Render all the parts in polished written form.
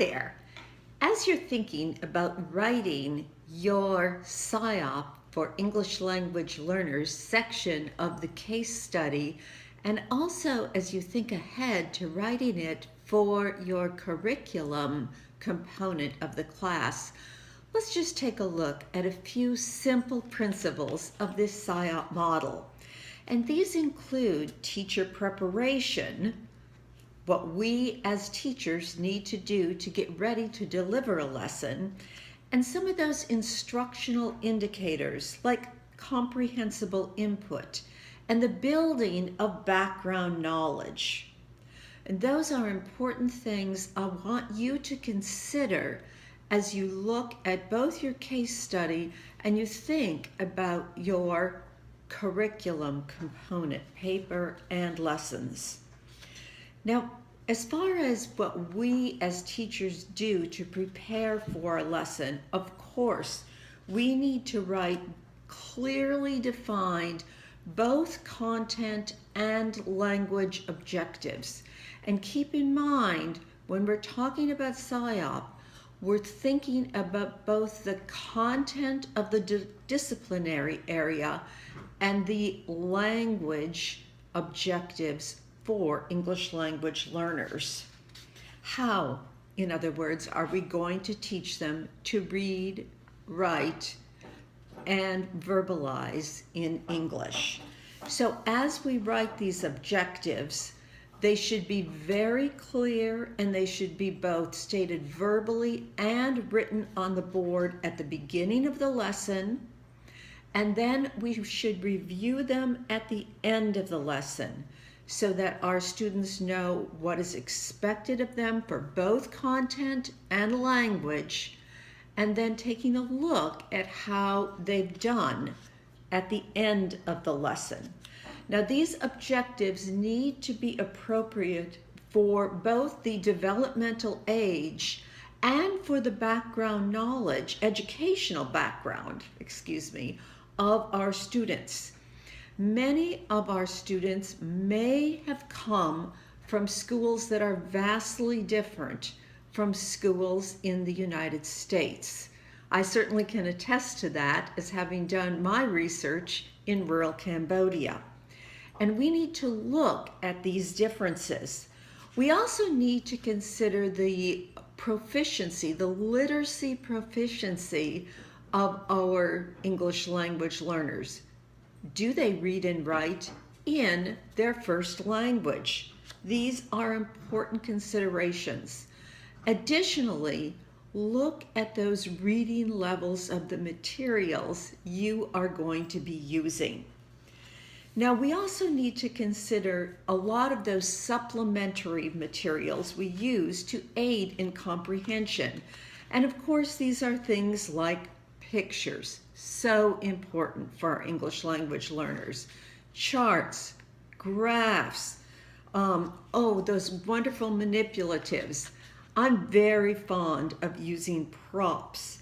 there. As you're thinking about writing your Siop for English language learners section of the case study, and also as you think ahead to writing it for your curriculum component of the class, let's just take a look at a few simple principles of this Siop model. And these include teacher preparation, what we as teachers need to do to get ready to deliver a lesson, and some of those instructional indicators like comprehensible input and the building of background knowledge. And those are important things I want you to consider as you look at both your case study and you think about your curriculum component, paper and lessons. Now, as far as what we as teachers do to prepare for a lesson, of course, we need to write clearly defined both content and language objectives. And keep in mind, when we're talking about Siop, we're thinking about both the content of the disciplinary area and the language objectives for English language learners. How, in other words, are we going to teach them to read, write, and verbalize in English? So as we write these objectives, they should be very clear and they should be both stated verbally and written on the board at the beginning of the lesson. And then we should review them at the end of the lesson so that our students know what is expected of them for both content and language, and then taking a look at how they've done at the end of the lesson. Now, these objectives need to be appropriate for both the developmental age and for the background knowledge, educational background, of our students. Many of our students may have come from schools that are vastly different from schools in the United States. I certainly can attest to that as having done my research in rural Cambodia. And we need to look at these differences. We also need to consider the proficiency, the literacy proficiency of our English language learners. Do they read and write in their first language? These are important considerations. Additionally, look at those reading levels of the materials you are going to be using. Now, we also need to consider a lot of those supplementary materials we use to aid in comprehension. And of course, these are things like pictures, so important for our English language learners. Charts, graphs, those wonderful manipulatives. I'm very fond of using props.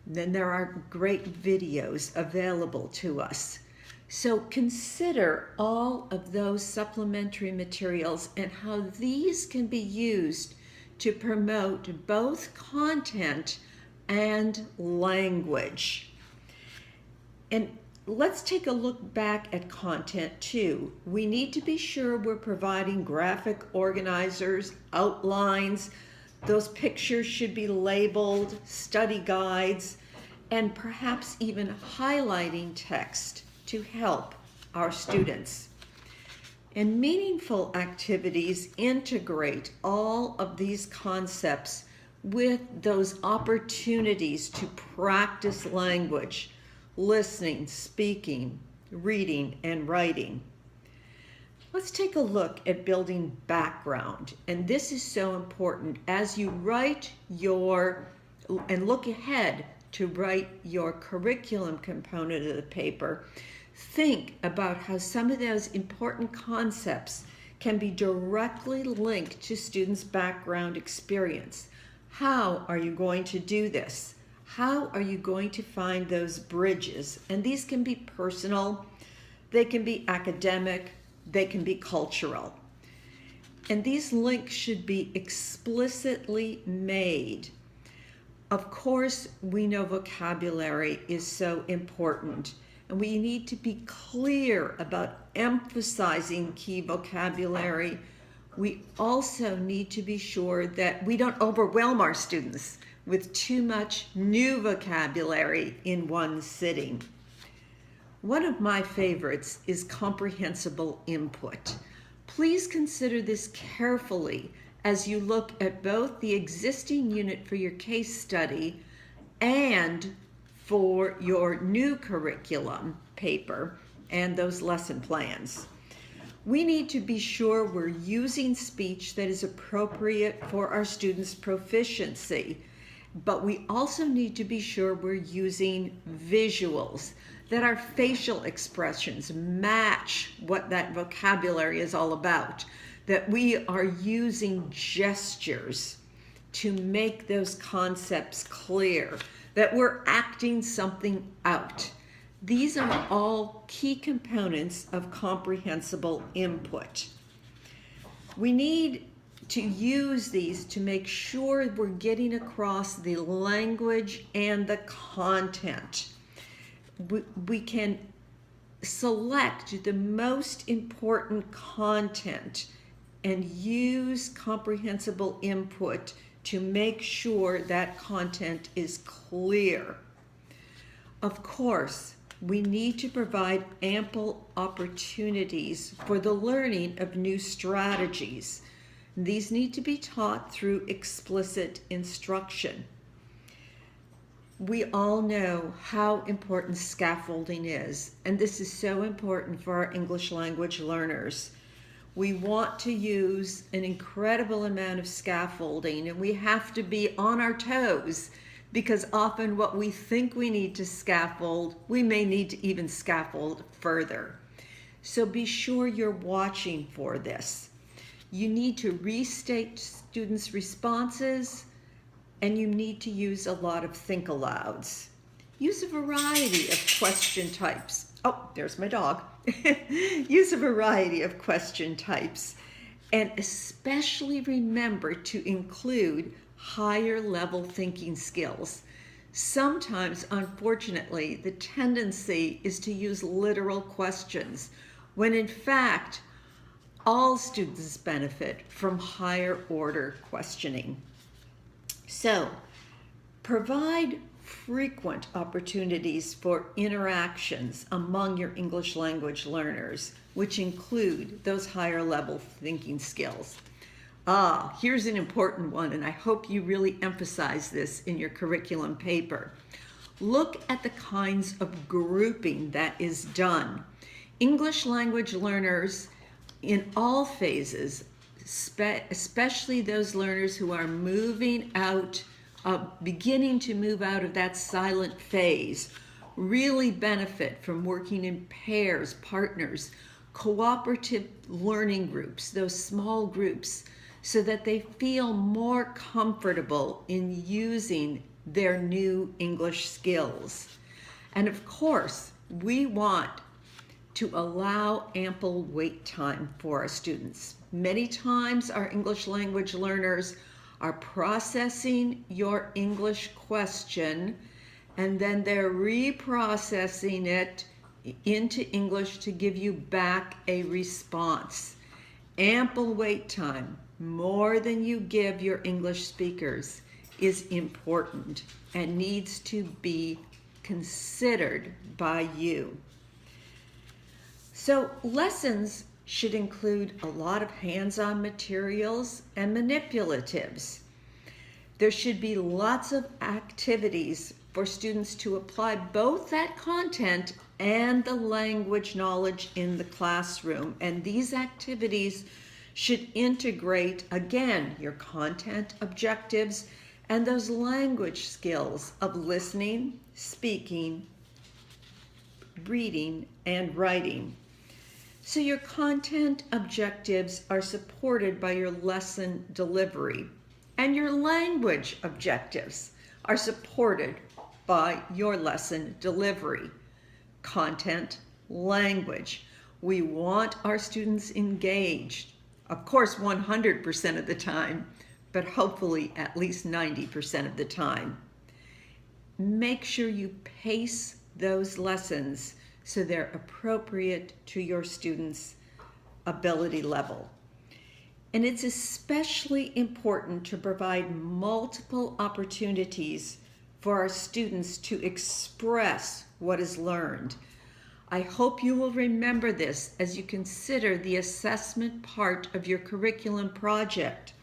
Then there are great videos available to us. So consider all of those supplementary materials and how these can be used to promote both content and language. And let's take a look back at content too. We need to be sure we're providing graphic organizers, outlines. Those pictures should be labeled, study guides, and perhaps even highlighting text to help our students. And meaningful activities integrate all of these concepts with those opportunities to practice language, listening, speaking, reading, and writing. Let's take a look at building background. And this is so important as you write and look ahead to write your curriculum component of the paper. Think about how some of those important concepts can be directly linked to students' background experience. How are you going to do this? How are you going to find those bridges? And these can be personal, they can be academic, they can be cultural. And these links should be explicitly made. Of course, we know vocabulary is so important, and we need to be clear about emphasizing key vocabulary. We also need to be sure that we don't overwhelm our students with too much new vocabulary in one sitting. One of my favorites is comprehensible input. Please consider this carefully as you look at both the existing unit for your case study and for your new curriculum paper and those lesson plans. We need to be sure we're using speech that is appropriate for our students' proficiency, but we also need to be sure we're using visuals, that our facial expressions match what that vocabulary is all about, that we are using gestures to make those concepts clear, that we're acting something out. These are all key components of comprehensible input. We need to use these to make sure we're getting across the language and the content. We can select the most important content and use comprehensible input to make sure that content is clear. Of course, we need to provide ample opportunities for the learning of new strategies. These need to be taught through explicit instruction. We all know how important scaffolding is, and this is so important for our English language learners. We want to use an incredible amount of scaffolding, and we have to be on our toes because often what we think we need to scaffold, we may need to even scaffold further. So be sure you're watching for this. You need to restate students' responses, and you need to use a lot of think alouds. Use a variety of question types. Oh, there's my dog. Use a variety of question types, and especially remember to include higher level thinking skills. Sometimes, unfortunately, the tendency is to use literal questions, when in fact, all students benefit from higher order questioning. So, provide frequent opportunities for interactions among your English language learners, which include those higher level thinking skills. Here's an important one, and I hope you really emphasize this in your curriculum paper. Look at the kinds of grouping that is done. English language learners in all phases, especially those learners who are moving out, beginning to move out of that silent phase, really benefit from working in pairs, partners, cooperative learning groups, those small groups, so that they feel more comfortable in using their new English skills. And of course, we want to allow ample wait time for our students. Many times our English language learners are processing your English question, and then they're reprocessing it into English to give you back a response. Ample wait time, more than you give your English speakers, is important and needs to be considered by you. So lessons should include a lot of hands-on materials and manipulatives. There should be lots of activities for students to apply both that content and the language knowledge in the classroom. And these activities should integrate, again, your content objectives and those language skills of listening, speaking, reading, and writing. So your content objectives are supported by your lesson delivery, and your language objectives are supported by your lesson delivery. Content, language. We want our students engaged. Of course, 100% of the time, but hopefully at least 90% of the time. Make sure you pace those lessons so they're appropriate to your students' ability level. And it's especially important to provide multiple opportunities for our students to express what is learned. I hope you will remember this as you consider the assessment part of your curriculum project.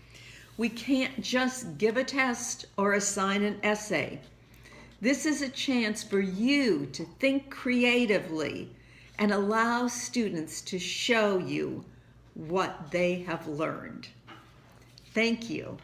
We can't just give a test or assign an essay. This is a chance for you to think creatively and allow students to show you what they have learned. Thank you.